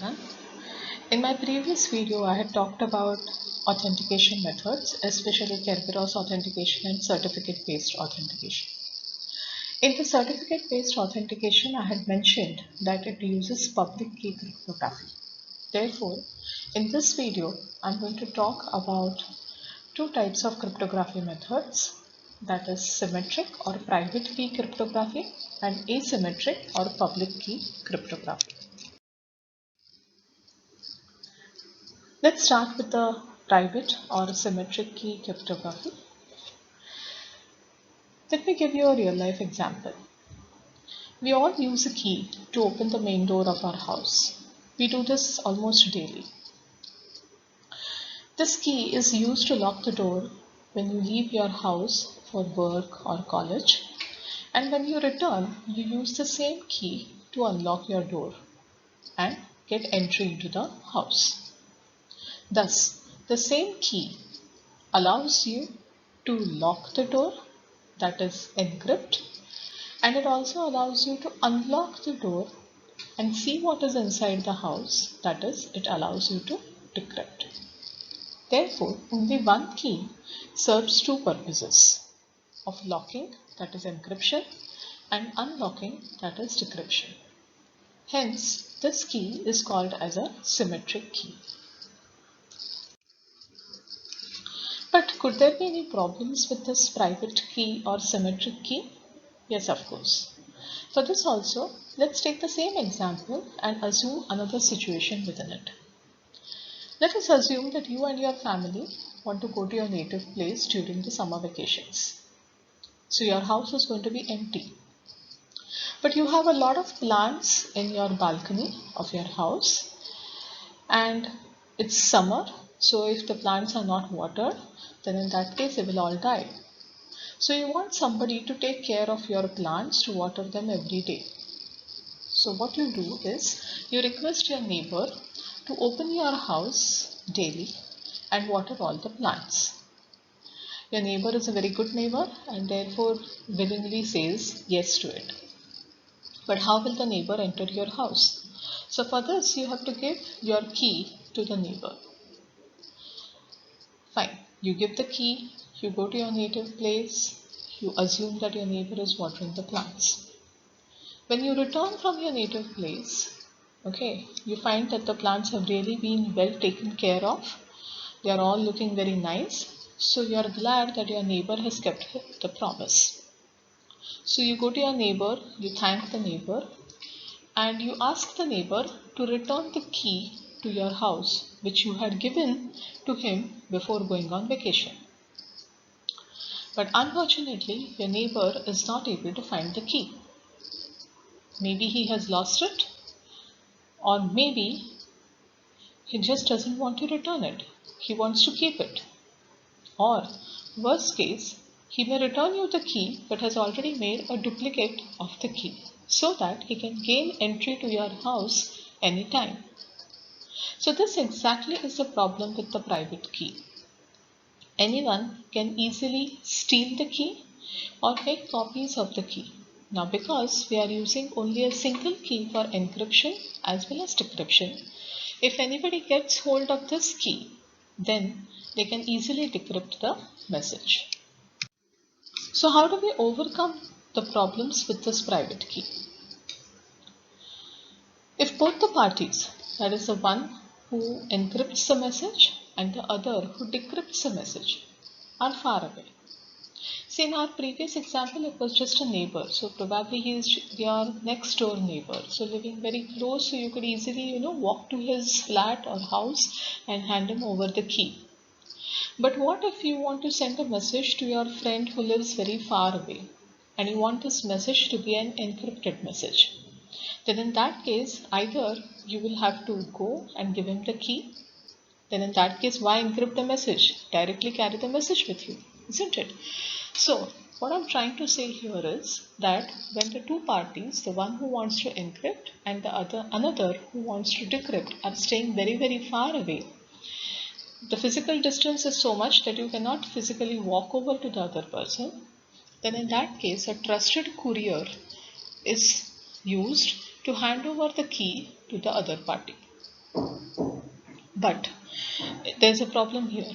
everyone. In my previous video, I had talked about authentication methods, especially Kerberos authentication and certificate-based authentication. In the certificate-based authentication, I had mentioned that it uses public key cryptography. Therefore, in this video, I'm going to talk about two types of cryptography methods, that is symmetric or private key cryptography and asymmetric or public key cryptography. Let's start with the private or symmetric key cryptography. Let me give you a real life example. We all use a key to open the main door of our house. We do this almost daily. This key is used to lock the door when you leave your house for work or college, and when you return, you use the same key to unlock your door and get entry into the house. Thus, the same key allows you to lock the door, that is encrypt, and it also allows you to unlock the door and see what is inside the house, that is it allows you to decrypt. Therefore, only one key serves two purposes of locking, that is encryption, and unlocking, that is decryption. Hence, this key is called as a symmetric key. But could there be any problems with this private key or symmetric key? Yes, of course. For this also, let's take the same example and assume another situation within it. Let us assume that you and your family want to go to your native place during the summer vacations. So your house is going to be empty. But you have a lot of plants in your balcony of your house, and it's summer, so if the plants are not watered, then in that case they will all die. So you want somebody to take care of your plants, to water them every day. So what you do is you request your neighbor to open your house daily and water all the plants. Your neighbor is a very good neighbor and therefore willingly says yes to it. But how will the neighbor enter your house? So for this you have to give your key to the neighbor. Fine, you give the key, you go to your native place, you assume that your neighbor is watering the plants. When you return from your native place, you find that the plants have really been well taken care of. They are all looking very nice. So you are glad that your neighbor has kept the promise. So you go to your neighbor, you thank the neighbor, and you ask the neighbor to return the key to your house which you had given to him before going on vacation. But unfortunately, your neighbor is not able to find the key. Maybe he has lost it, or maybe he just doesn't want to return it. He wants to keep it. Or, worst case, he may return you the key but has already made a duplicate of the key so that he can gain entry to your house anytime. So this exactly is the problem with the private key. Anyone can easily steal the key or make copies of the key. Now because we are using only a single key for encryption as well as decryption, if anybody gets hold of this key, then they can easily decrypt the message. So how do we overcome the problems with this private key? If both the parties, that is the one who encrypts the message and the other who decrypts the message, are far away. See, in our previous example, it was just a neighbor. So probably he is your next door neighbor. So living very close, so you could easily, walk to his flat or house and hand him over the key. But what if you want to send a message to your friend who lives very far away and you want this message to be an encrypted message? Then in that case, either you will have to go and give him the key. Then in that case, why encrypt the message? Directly carry the message with you, isn't it? So what I'm trying to say here is that when the two parties, the one who wants to encrypt and the another who wants to decrypt, are staying very, very far away, the physical distance is so much that you cannot physically walk over to the other person, then in that case a trusted courier is used to hand over the key to the other party. But there's a problem here.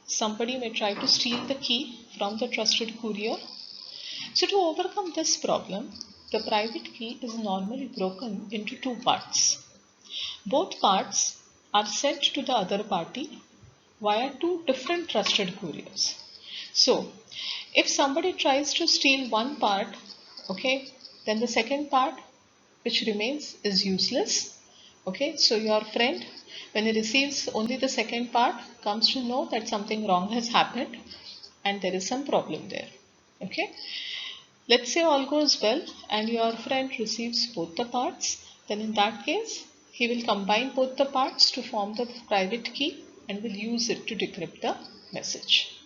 Somebody may try to steal the key from the trusted courier. So to overcome this problem, the private key is normally broken into two parts. Both parts are sent to the other party via two different trusted couriers. So if somebody tries to steal one part, okay, then the second part which remains is useless. Okay, so your friend, when he receives only the second part, comes to know that something wrong has happened and there is some problem there. Okay, let's say all goes well and your friend receives both the parts, then in that case he will combine both the parts to form the private key and will use it to decrypt the message.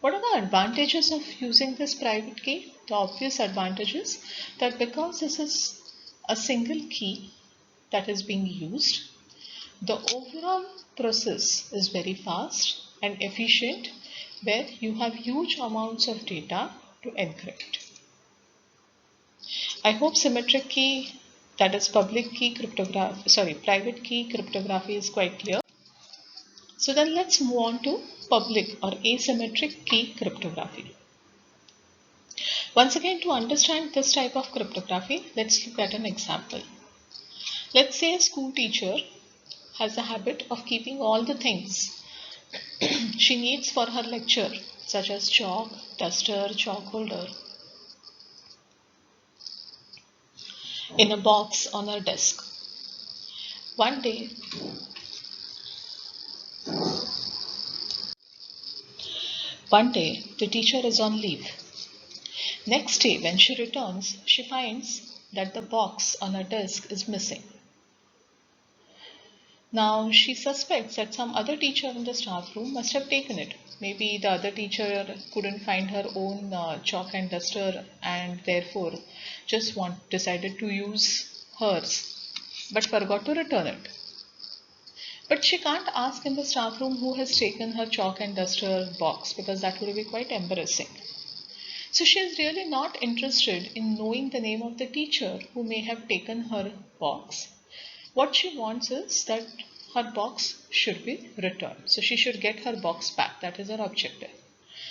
What are the advantages of using this private key? The obvious advantage is that because this is a single key that is being used, the overall process is very fast and efficient, where you have huge amounts of data to encrypt. I hope symmetric key, that is private key cryptography is quite clear. So then let's move on to public or asymmetric key cryptography. Once again, to understand this type of cryptography, let's look at an example. Let's say a school teacher has a habit of keeping all the things she needs for her lecture, such as chalk, duster, chalk holder, in a box on her desk. One day, the teacher is on leave. Next day, when she returns, she finds that the box on her desk is missing. Now, she suspects that some other teacher in the staff room must have taken it. Maybe the other teacher couldn't find her own chalk and duster and therefore just decided to use hers, but forgot to return it. But she can't ask in the staff room who has taken her chalk and duster box, because that would be quite embarrassing. So she is really not interested in knowing the name of the teacher who may have taken her box. What she wants is that her box should be returned. So she should get her box back. That is her objective.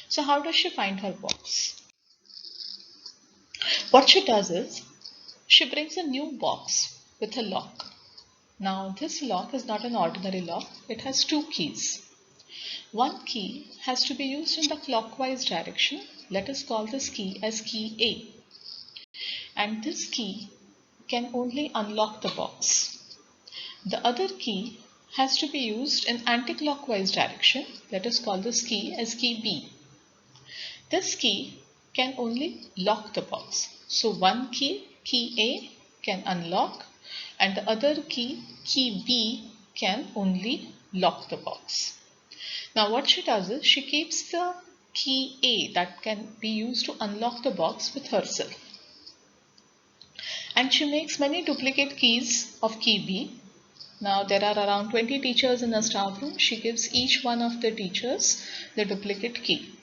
So how does she find her box? What she does is she brings a new box with a lock. Now this lock is not an ordinary lock. It has two keys. One key has to be used in the clockwise direction. Let us call this key as key A. And this key can only unlock the box. The other key has to be used in anti-clockwise direction. Let us call this key as key B. This key can only lock the box. So one key, key A, can unlock, and the other key, key B, can only lock the box. Now what she does is she keeps the key A that can be used to unlock the box with herself. And she makes many duplicate keys of key B. Now there are around 20 teachers in a staff room. She gives each one of the teachers the duplicate key.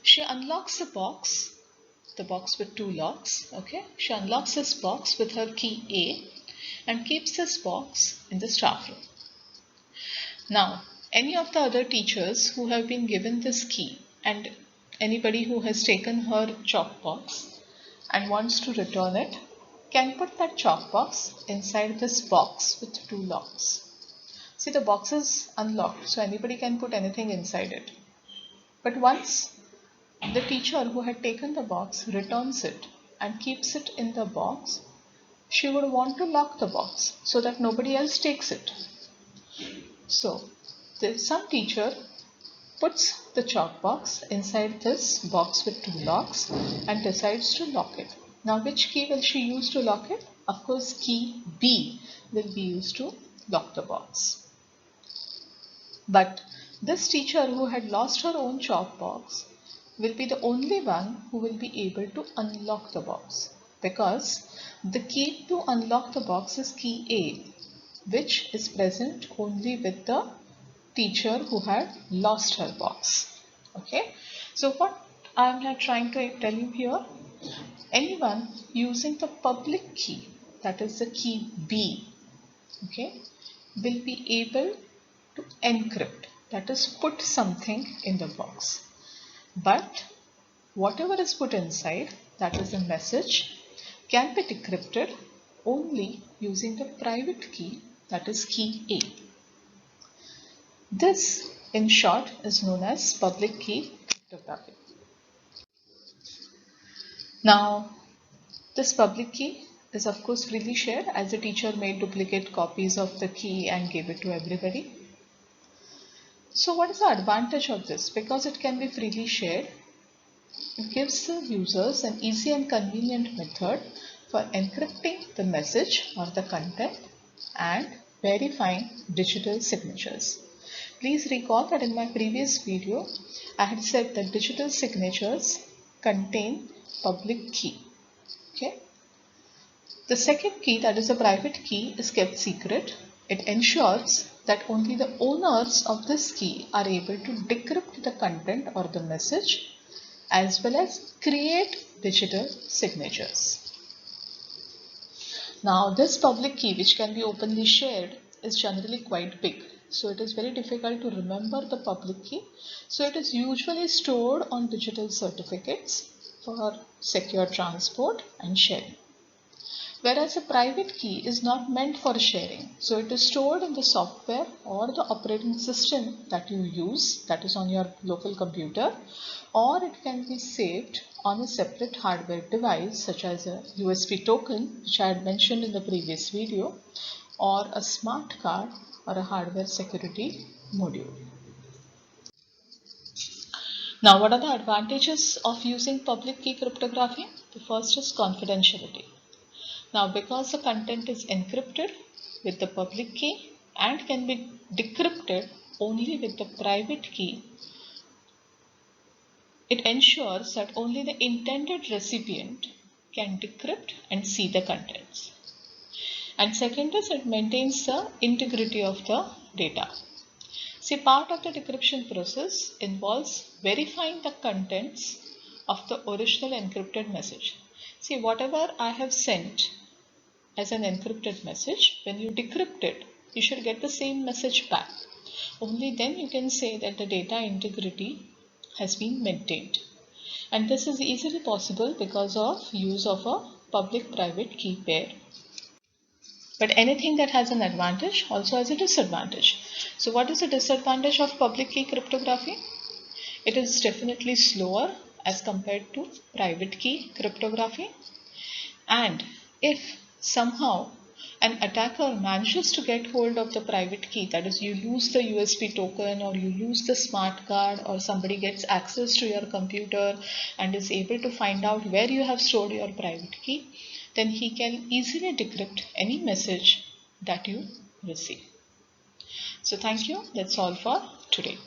She unlocks the box with two locks. Okay, she unlocks this box with her key A and keeps this box in the staff room. Now, any of the other teachers who have been given this key and anybody who has taken her chalk box and wants to return it can put that chalk box inside this box with two locks. See, the box is unlocked, so anybody can put anything inside it. But once the teacher who had taken the box returns it and keeps it in the box, she would want to lock the box so that nobody else takes it. So, some teacher puts the chalk box inside this box with two locks and decides to lock it. Now, which key will she use to lock it? Of course, key B will be used to lock the box. But this teacher who had lost her own chalk box will be the only one who will be able to unlock the box, because the key to unlock the box is key A, which is present only with the teacher who had lost her box. Okay, so what I am trying to tell you here, anyone using the public key, that is the key B, okay, will be able to encrypt, that is, put something in the box. But whatever is put inside, that is a message, can be decrypted only using the private key, that is key A. This, in short, is known as public key cryptography. Now, this public key is of course freely shared, as the teacher made duplicate copies of the key and gave it to everybody. So what is the advantage of this? Because it can be freely shared, it gives the users an easy and convenient method for encrypting the message or the content and verifying digital signatures. Please recall that in my previous video, I had said that digital signatures contain public key. Okay. The second key, that is a private key, is kept secret. It ensures that only the owners of this key are able to decrypt the content or the message as well as create digital signatures. Now, this public key, which can be openly shared, is generally quite big. So it is very difficult to remember the public key. So it is usually stored on digital certificates for secure transport and sharing. Whereas a private key is not meant for sharing. So it is stored in the software or the operating system that you use, that is on your local computer, or it can be saved on a separate hardware device such as a USB token, which I had mentioned in the previous video, or a smart card or a hardware security module. Now, what are the advantages of using public key cryptography? The first is confidentiality. Now, because the content is encrypted with the public key and can be decrypted only with the private key, it ensures that only the intended recipient can decrypt and see the contents. And second is it maintains the integrity of the data. See, part of the decryption process involves verifying the contents of the original encrypted message. See, whatever I have sent as an encrypted message, when you decrypt it, you should get the same message back. Only then you can say that the data integrity has been maintained. And this is easily possible because of use of a public-private key pair. But anything that has an advantage also has a disadvantage. So what is the disadvantage of public key cryptography? It is definitely slower as compared to private key cryptography. And if somehow an attacker manages to get hold of the private key, that is, you lose the USB token or you lose the smart card, or somebody gets access to your computer and is able to find out where you have stored your private key, then he can easily decrypt any message that you receive. So thank you. That's all for today.